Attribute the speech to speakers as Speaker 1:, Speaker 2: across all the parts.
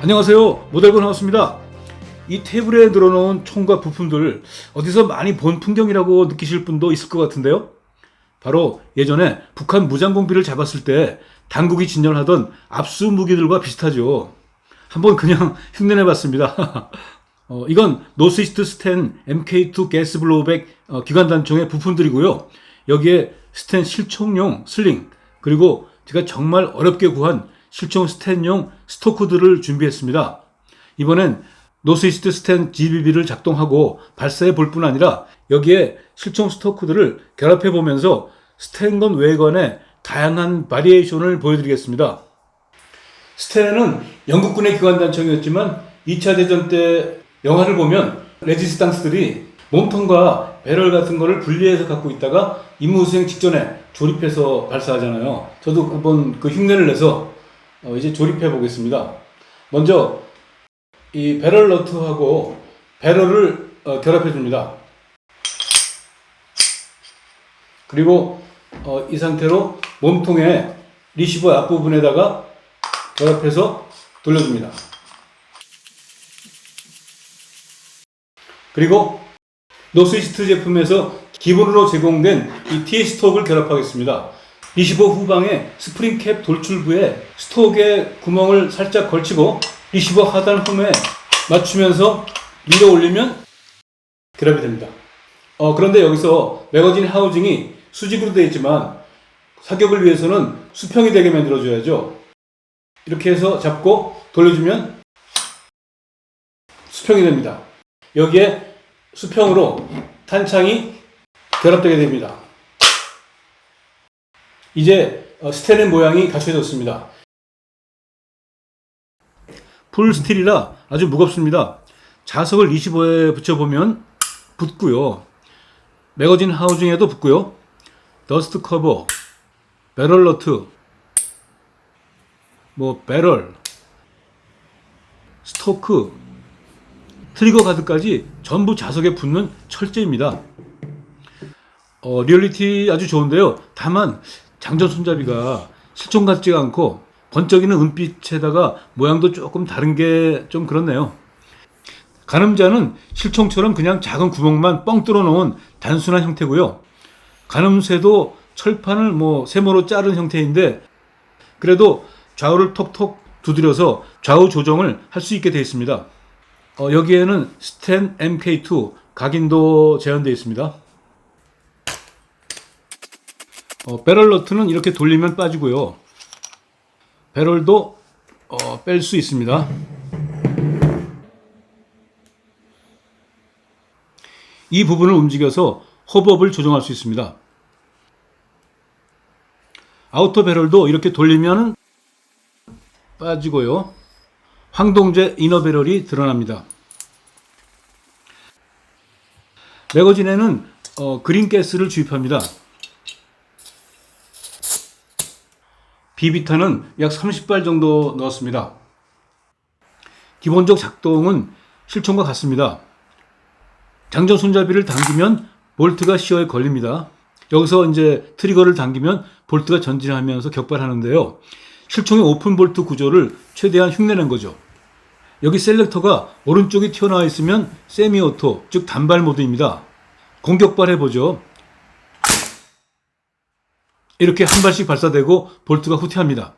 Speaker 1: 안녕하세요, 모델건 하우스입니다. 이 테이블에 늘어놓은 총과 부품들 어디서 많이 본 풍경이라고 느끼실 분도 있을 것 같은데요. 바로 예전에 북한 무장공비를 잡았을 때 당국이 진열하던 압수 무기들과 비슷하죠. 한번 그냥 흉내내봤습니다. 이건 노스이스트 스텐 MK2 가스 블로우백 기관단총의 부품들이고요. 여기에 스텐 실총용 슬링, 그리고 제가 정말 어렵게 구한 실총 스텐용 스토크들을 준비했습니다. 이번엔 노스이스트 스텐 GBB를 작동하고 발사해 볼 뿐 아니라 여기에 실총 스토크들을 결합해 보면서 스텐건 외관의 다양한 바리에이션을 보여드리겠습니다. 스텐은 영국군의 기관단총이었지만 2차 대전 때 영화를 보면 레지스탕스들이 몸통과 배럴 같은 거를 분리해서 갖고 있다가 임무 수행 직전에 조립해서 발사하잖아요. 저도 한번 그 흉내를 내서 이제 조립해 보겠습니다. 먼저 이 배럴 너트하고 배럴을 결합해 줍니다. 그리고 이 상태로 몸통의 리시버 앞부분에다가 결합해서 돌려줍니다. 그리고 노스이스트 제품에서 기본으로 제공된 이 T-스톡을 결합하겠습니다. 리시버 후방에 스프링 캡 돌출부에 스톡의 구멍을 살짝 걸치고 리시버 하단 홈에 맞추면서 밀어 올리면 결합이 됩니다. 그런데 여기서 매거진 하우징이 수직으로 되어 있지만 사격을 위해서는 수평이 되게 만들어줘야죠. 이렇게 해서 잡고 돌려주면 수평이 됩니다. 여기에 수평으로 탄창이 결합되게 됩니다. 이제 스텐의 모양이 갖춰졌습니다. 풀 스틸이라 아주 무겁습니다. 자석을 리시버에 붙여보면 붙고요. 매거진 하우징에도 붙고요. 더스트 커버, 배럴 너트, 배럴, 스토크, 트리거 가드까지 전부 자석에 붙는 철제입니다. 리얼리티 아주 좋은데요. 다만 장전 손잡이가 실총 같지가 않고 번쩍이는 은빛에다가 모양도 조금 다른 게 좀 그렇네요. 가늠자는 실총처럼 그냥 작은 구멍만 뻥 뚫어 놓은 단순한 형태고요. 가늠쇠도 철판을 세모로 자른 형태인데 그래도 좌우를 톡톡 두드려서 좌우 조정을 할 수 있게 되어 있습니다. 여기에는 스텐 MK2 각인도 제한되어 있습니다. 배럴 너트는 이렇게 돌리면 빠지고요. 배럴도 뺄 수 있습니다. 이 부분을 움직여서 호법을 조정할 수 있습니다. 아우터 배럴도 이렇게 돌리면 빠지고요. 황동제 이너 배럴이 드러납니다. 매거진에는 그린 가스를 주입합니다. 비비탄은 약 30발 정도 넣었습니다. 기본적 작동은 실총과 같습니다. 장전 손잡이를 당기면 볼트가 시어에 걸립니다. 여기서 이제 트리거를 당기면 볼트가 전진하면서 격발하는데요. 실총의 오픈 볼트 구조를 최대한 흉내낸 거죠. 여기 셀렉터가 오른쪽이 튀어나와 있으면 세미 오토, 즉 단발 모드입니다. 공격발 해보죠. 이렇게 한 발씩 발사되고 볼트가 후퇴합니다.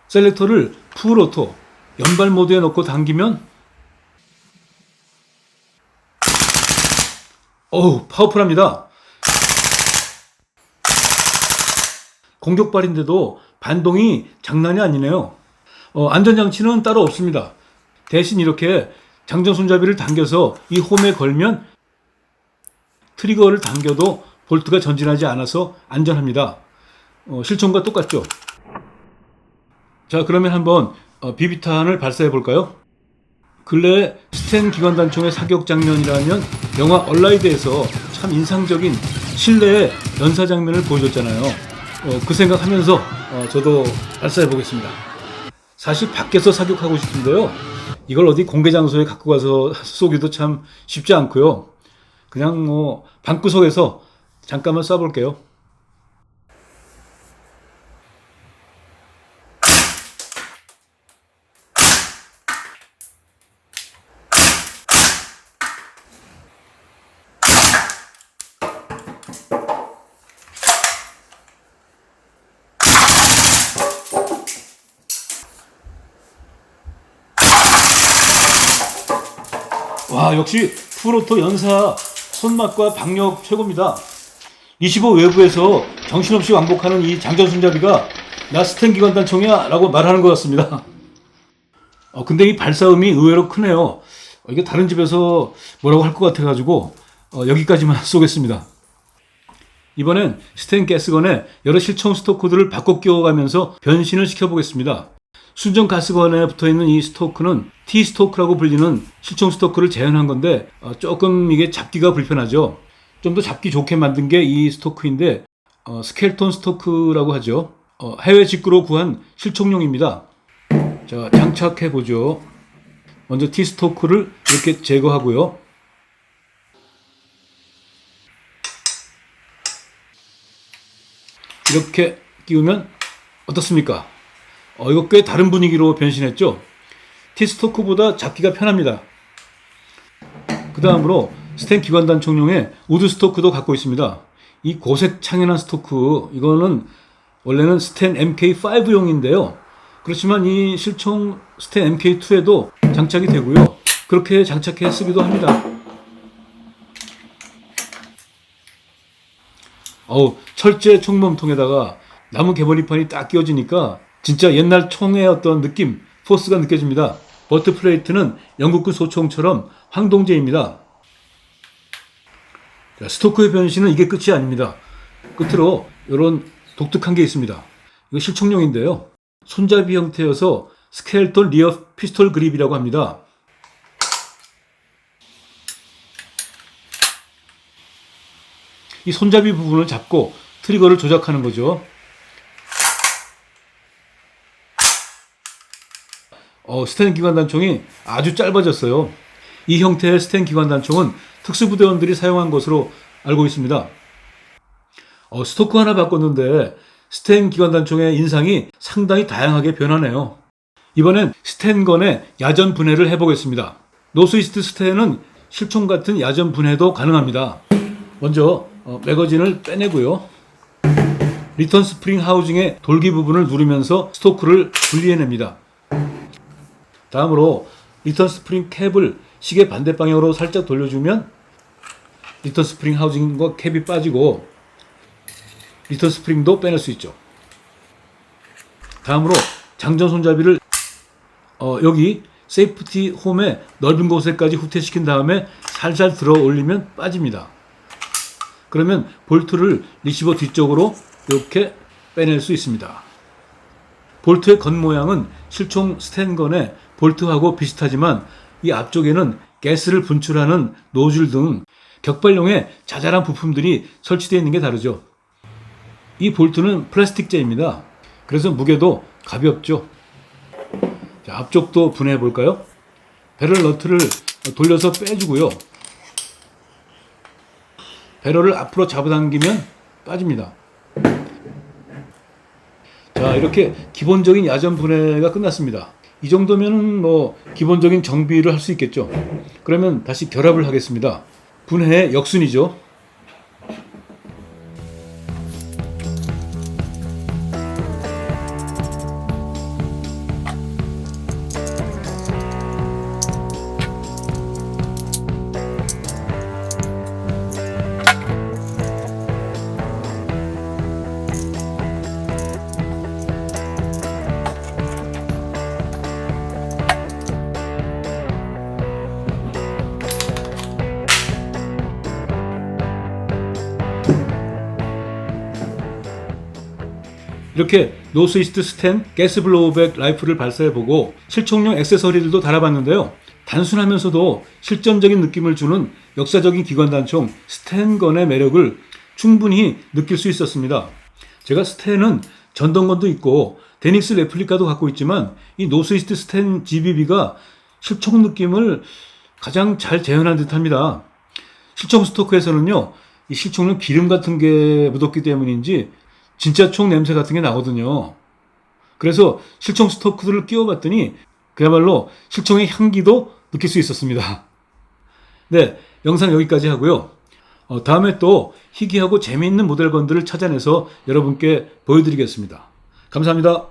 Speaker 1: 셀렉터를 풀 오토, 연발 모드에 넣고 당기면 파워풀합니다. 공격발인데도 반동이 장난이 아니네요. 안전장치는 따로 없습니다. 대신 이렇게 장전 손잡이를 당겨서 이 홈에 걸면 트리거를 당겨도 볼트가 전진하지 않아서 안전합니다. 실총과 똑같죠. 자, 그러면 한번 비비탄을 발사해 볼까요? 근래에 스텐 기관단총의 사격 장면이라면 영화 얼라이드에서 참 인상적인 실내의 연사 장면을 보여줬잖아요. 그 생각하면서 저도 발사해 보겠습니다. 사실 밖에서 사격하고 싶은데요. 이걸 어디 공개 장소에 갖고 가서 쏘기도 참 쉽지 않고요. 그냥 방구석에서 잠깐만 쏴볼게요. 와, 역시 풀오토 연사 손맛과 박력 최고입니다. 25 외부에서 정신없이 왕복하는 이 장전 손잡이가 나 스텐 기관단총이야 라고 말하는 것 같습니다. 근데 이 발사음이 의외로 크네요. 이게 다른 집에서 뭐라고 할 것 같아가지고 여기까지만 쏘겠습니다. 이번엔 스텐 가스건에 여러 실총 스토크들을 바꿔 끼워가면서 변신을 시켜보겠습니다. 순정 가스건에 붙어있는 이 스토크는 T-스토크라고 불리는 실총 스토크를 재현한 건데 조금 이게 잡기가 불편하죠. 좀 더 잡기 좋게 만든 게 이 스토크인데 스켈톤 스토크라고 하죠. 해외 직구로 구한 실총용입니다. 자, 장착해 보죠. 먼저 T-스토크를 이렇게 제거하고요. 이렇게 끼우면 어떻습니까? 이거 꽤 다른 분위기로 변신했죠? T-스토크보다 잡기가 편합니다. 그 다음으로 스텐 기관단총용의 우드 스토크도 갖고 있습니다. 이 고색 창연한 스토크, 이거는 원래는 스텐 MK5용인데요. 그렇지만 이 실총 스텐 MK2에도 장착이 되고요. 그렇게 장착해 쓰기도 합니다. 철제 총몸통에다가 나무 개머리판이 딱 끼워지니까 진짜 옛날 총의 어떤 느낌, 포스가 느껴집니다. 버트 플레이트는 영국군 소총처럼 황동제입니다. 자, 스토크의 변신은 이게 끝이 아닙니다. 끝으로 이런 독특한 게 있습니다. 이거 실총용인데요. 손잡이 형태여서 스켈톤 리어 피스톨 그립이라고 합니다. 이 손잡이 부분을 잡고 트리거를 조작하는 거죠. 스텐 기관단총이 아주 짧아졌어요. 이 형태의 스텐 기관단총은 특수부대원들이 사용한 것으로 알고 있습니다. 스토크 하나 바꿨는데 스텐 기관단총의 인상이 상당히 다양하게 변하네요. 이번엔 스텐건의 야전 분해를 해보겠습니다. 노스이스트 스텐은 실총 같은 야전 분해도 가능합니다. 먼저 매거진을 빼내고요. 리턴 스프링 하우징의 돌기 부분을 누르면서 스토크를 분리해냅니다. 다음으로 리턴 스프링 캡을 시계 반대 방향으로 살짝 돌려주면 리턴 스프링 하우징과 캡이 빠지고 리턴 스프링도 빼낼 수 있죠. 다음으로 장전 손잡이를 여기 세이프티 홈의 넓은 곳에까지 후퇴시킨 다음에 살살 들어 올리면 빠집니다. 그러면 볼트를 리시버 뒤쪽으로 이렇게 빼낼 수 있습니다. 볼트의 겉모양은 실총 스텐건의 볼트하고 비슷하지만 이 앞쪽에는 가스를 분출하는 노즐 등 격발용의 자잘한 부품들이 설치되어 있는 게 다르죠. 이 볼트는 플라스틱재입니다. 그래서 무게도 가볍죠. 자, 앞쪽도 분해해 볼까요? 배럴 너트를 돌려서 빼주고요. 배럴을 앞으로 잡아당기면 빠집니다. 자, 이렇게 기본적인 야전 분해가 끝났습니다. 이 정도면 기본적인 정비를 할 수 있겠죠. 그러면 다시 결합을 하겠습니다. 분해의 역순이죠. 이렇게 노스이스트 스텐 가스 블로우백 라이플을 발사해보고 실총용 액세서리들도 달아봤는데요. 단순하면서도 실전적인 느낌을 주는 역사적인 기관단총 스텐건의 매력을 충분히 느낄 수 있었습니다. 제가 스텐은 전동건도 있고 데닉스 레플리카도 갖고 있지만 이 노스이스트 스텐 GBB가 실총 느낌을 가장 잘 재현한 듯합니다. 실총 스토크에서는요, 이 실총은 기름 같은 게 묻었기 때문인지 진짜 총 냄새 같은 게 나거든요. 그래서 실총 스토크들을 끼워봤더니 그야말로 실총의 향기도 느낄 수 있었습니다. 네, 영상 여기까지 하고요. 다음에 또 희귀하고 재미있는 모델건들을 찾아내서 여러분께 보여드리겠습니다. 감사합니다.